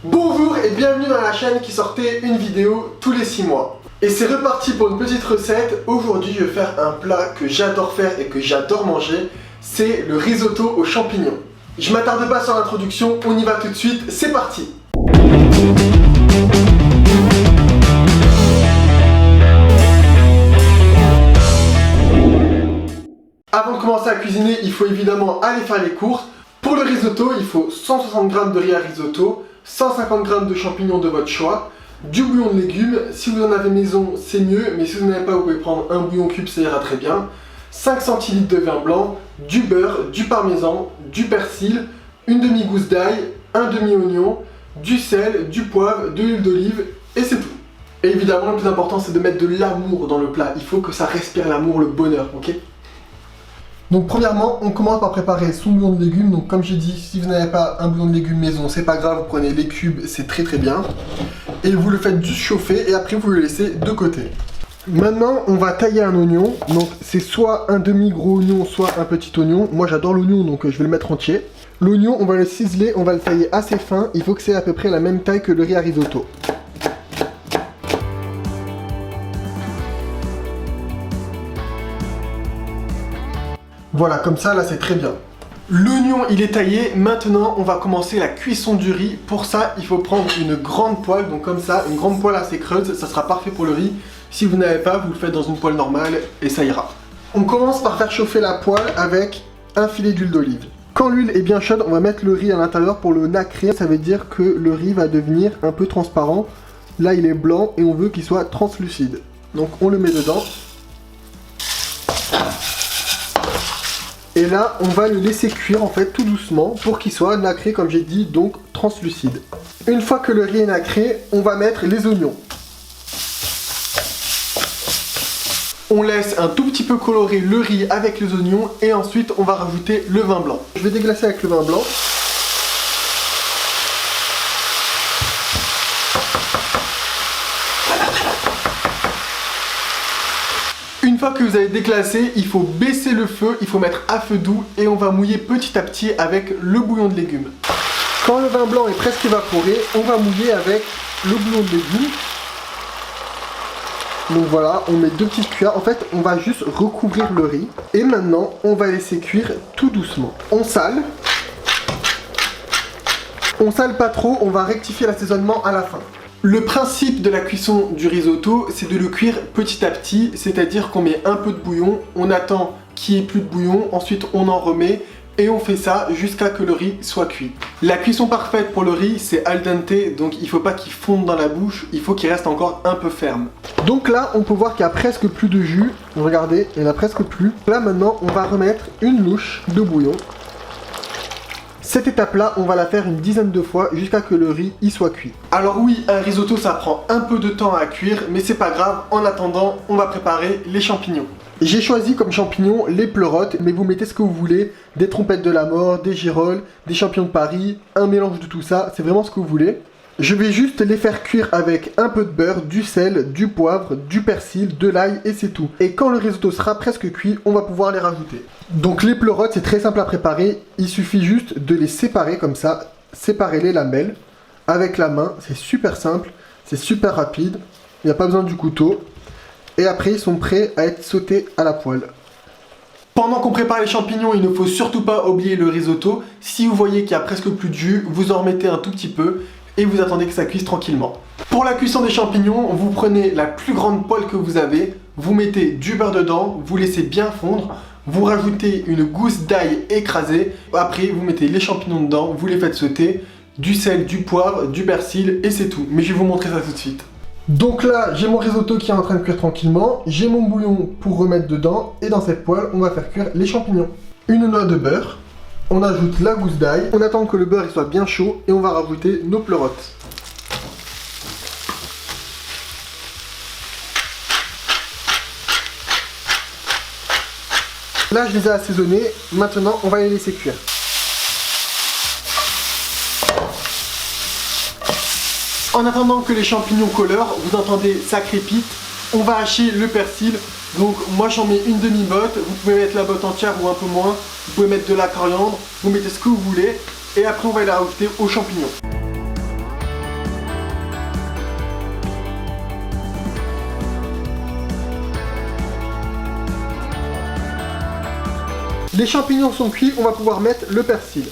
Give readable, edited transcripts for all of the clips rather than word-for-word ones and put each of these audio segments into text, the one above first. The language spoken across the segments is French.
Bonjour et bienvenue dans la chaîne qui sortait une vidéo tous les 6 mois. Et c'est reparti pour une petite recette. Aujourd'hui je vais faire un plat que j'adore faire et que j'adore manger. C'est le risotto aux champignons. Je m'attarde pas sur l'introduction, on y va tout de suite, c'est parti. Avant de commencer à cuisiner, il faut évidemment aller faire les courses. Pour le risotto, il faut 160 g de riz à risotto, 150 g de champignons de votre choix, du bouillon de légumes. Si vous en avez maison, c'est mieux, mais si vous n'en avez pas, vous pouvez prendre un bouillon cube, ça ira très bien. 5 centilitres de vin blanc, du beurre, du parmesan, du persil, une demi-gousse d'ail, un demi-oignon, du sel, du poivre, de l'huile d'olive, et c'est tout. Et évidemment, le plus important, c'est de mettre de l'amour dans le plat. Il faut que ça respire l'amour, le bonheur, ok ? Donc premièrement, on commence par préparer son bouillon de légumes. Donc comme j'ai dit, si vous n'avez pas un bouillon de légumes maison, c'est pas grave, vous prenez les cubes, c'est très bien. Et vous le faites juste chauffer et après vous le laissez de côté. Maintenant, on va tailler un oignon. Donc c'est soit un demi-gros oignon, soit un petit oignon. Moi j'adore l'oignon, donc je vais le mettre entier. L'oignon, on va le ciseler, on va le tailler assez fin. Il faut que c'est à peu près la même taille que le riz à risotto. Voilà, comme ça, là, c'est très bien. L'oignon, il est taillé. Maintenant, on va commencer la cuisson du riz. Pour ça, il faut prendre une grande poêle. Donc comme ça, une grande poêle assez creuse. Ça sera parfait pour le riz. Si vous n'avez pas, vous le faites dans une poêle normale et ça ira. On commence par faire chauffer la poêle avec un filet d'huile d'olive. Quand l'huile est bien chaude, on va mettre le riz à l'intérieur pour le nacrer. Ça veut dire que le riz va devenir un peu transparent. Là, il est blanc et on veut qu'il soit translucide. Donc on le met dedans. Et là, on va le laisser cuire en fait tout doucement pour qu'il soit nacré comme j'ai dit, donc translucide. Une fois que le riz est nacré, on va mettre les oignons. On laisse un tout petit peu colorer le riz avec les oignons et ensuite on va rajouter le vin blanc. Je vais déglacer avec le vin blanc. Une fois que vous avez déglacé, il faut baisser le feu, il faut mettre à feu doux et on va mouiller petit à petit avec le bouillon de légumes. Quand le vin blanc est presque évaporé, on va mouiller avec le bouillon de légumes. Donc voilà, on met 2 petites cuillères. En fait, on va juste recouvrir le riz. Et maintenant, on va laisser cuire tout doucement. On sale. On sale pas trop, on va rectifier l'assaisonnement à la fin. Le principe de la cuisson du risotto, c'est de le cuire petit à petit, c'est-à-dire qu'on met un peu de bouillon, on attend qu'il n'y ait plus de bouillon, ensuite on en remet et on fait ça jusqu'à que le riz soit cuit. La cuisson parfaite pour le riz, c'est al dente, donc il ne faut pas qu'il fonde dans la bouche, il faut qu'il reste encore un peu ferme. Donc là, on peut voir qu'il n'y a presque plus de jus, regardez, il n'y en a presque plus. Là maintenant, on va remettre une louche de bouillon. Cette étape-là, on va la faire une dizaine de fois jusqu'à que le riz y soit cuit. Alors oui, un risotto, ça prend un peu de temps à cuire, mais c'est pas grave. En attendant, on va préparer les champignons. J'ai choisi comme champignons les pleurotes, mais vous mettez ce que vous voulez. Des trompettes de la mort, des girolles, des champignons de Paris, un mélange de tout ça, c'est vraiment ce que vous voulez. Je vais juste les faire cuire avec un peu de beurre, du sel, du poivre, du persil, de l'ail et c'est tout. Et quand le risotto sera presque cuit, on va pouvoir les rajouter. Donc les pleurotes, c'est très simple à préparer. Il suffit juste de les séparer comme ça. Séparer les lamelles avec la main. C'est super simple, c'est super rapide. Il n'y a pas besoin du couteau. Et après, ils sont prêts à être sautés à la poêle. Pendant qu'on prépare les champignons, il ne faut surtout pas oublier le risotto. Si vous voyez qu'il y a presque plus de jus, vous en remettez un tout petit peu. Et vous attendez que ça cuise tranquillement. Pour la cuisson des champignons, vous prenez la plus grande poêle que vous avez, vous mettez du beurre dedans, vous laissez bien fondre, vous rajoutez une gousse d'ail écrasée, après vous mettez les champignons dedans, vous les faites sauter, du sel, du poivre, du persil et c'est tout. Mais je vais vous montrer ça tout de suite. Donc là, j'ai mon risotto qui est en train de cuire tranquillement, j'ai mon bouillon pour remettre dedans et dans cette poêle, on va faire cuire les champignons. Une noix de beurre. On ajoute la gousse d'ail, on attend que le beurre il soit bien chaud et on va rajouter nos pleurotes. Là je les ai assaisonnés, maintenant on va les laisser cuire. En attendant que les champignons colorent, vous entendez ça crépite, on va hacher le persil. Donc moi j'en mets une demi-botte, vous pouvez mettre la botte entière ou un peu moins, vous pouvez mettre de la coriandre, vous mettez ce que vous voulez et après on va les rajouter aux champignons. Les champignons sont cuits, on va pouvoir mettre le persil.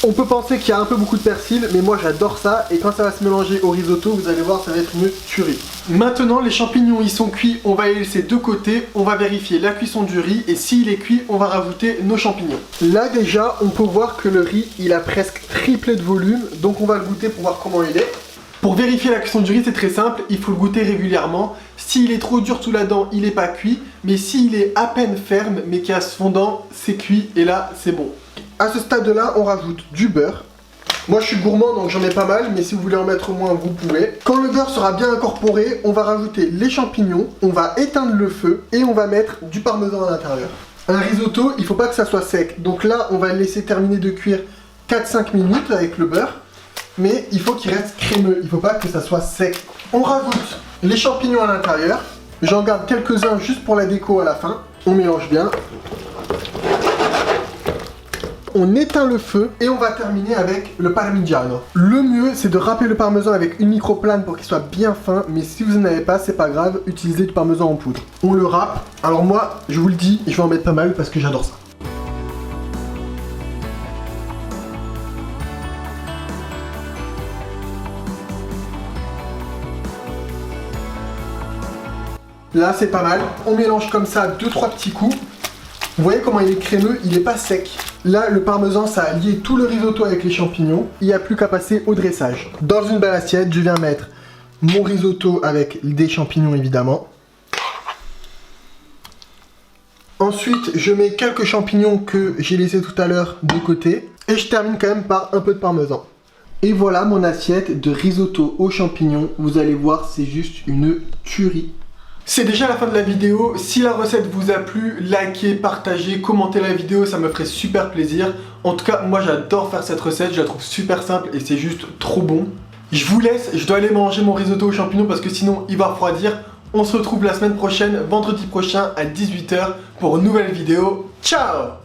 On peut penser qu'il y a un peu beaucoup de persil, mais moi j'adore ça, et quand ça va se mélanger au risotto, vous allez voir, ça va être une tuerie. Maintenant, les champignons ils sont cuits, on va les laisser de côté, on va vérifier la cuisson du riz, et s'il est cuit, on va rajouter nos champignons. Là déjà, on peut voir que le riz, il a presque triplé de volume, donc on va le goûter pour voir comment il est. Pour vérifier la cuisson du riz, c'est très simple, il faut le goûter régulièrement. S'il est trop dur sous la dent, il n'est pas cuit, mais s'il est à peine ferme, mais qu'il y a ce fondant, c'est cuit, et là, c'est bon. À ce stade-là, on rajoute du beurre. Moi, je suis gourmand, donc j'en mets pas mal, mais si vous voulez en mettre moins, vous pouvez. Quand le beurre sera bien incorporé, on va rajouter les champignons, on va éteindre le feu et on va mettre du parmesan à l'intérieur. Un risotto, il ne faut pas que ça soit sec. Donc là, on va le laisser terminer de cuire 4-5 minutes avec le beurre. Mais il faut qu'il reste crémeux, il ne faut pas que ça soit sec. On rajoute les champignons à l'intérieur. J'en garde quelques-uns juste pour la déco à la fin. On mélange bien. On éteint le feu et on va terminer avec le parmigiano. Le mieux, c'est de râper le parmesan avec une microplane pour qu'il soit bien fin, mais si vous n'en avez pas, c'est pas grave, utilisez du parmesan en poudre. On le râpe. Alors moi, je vous le dis, je vais en mettre pas mal parce que j'adore ça. Là, c'est pas mal. On mélange comme ça 2-3 petits coups. Vous voyez comment il est crémeux, il n'est pas sec. Là, le parmesan, ça a lié tout le risotto avec les champignons. Il n'y a plus qu'à passer au dressage. Dans une belle assiette, je viens mettre mon risotto avec des champignons, évidemment. Ensuite, je mets quelques champignons que j'ai laissés tout à l'heure de côté. Et je termine quand même par un peu de parmesan. Et voilà mon assiette de risotto aux champignons. Vous allez voir, c'est juste une tuerie. C'est déjà la fin de la vidéo. Si la recette vous a plu, likez, partagez, commentez la vidéo, ça me ferait super plaisir. En tout cas, moi j'adore faire cette recette, je la trouve super simple et c'est juste trop bon. Je vous laisse, je dois aller manger mon risotto aux champignons parce que sinon il va refroidir. On se retrouve la semaine prochaine, vendredi prochain à 18 h pour une nouvelle vidéo. Ciao!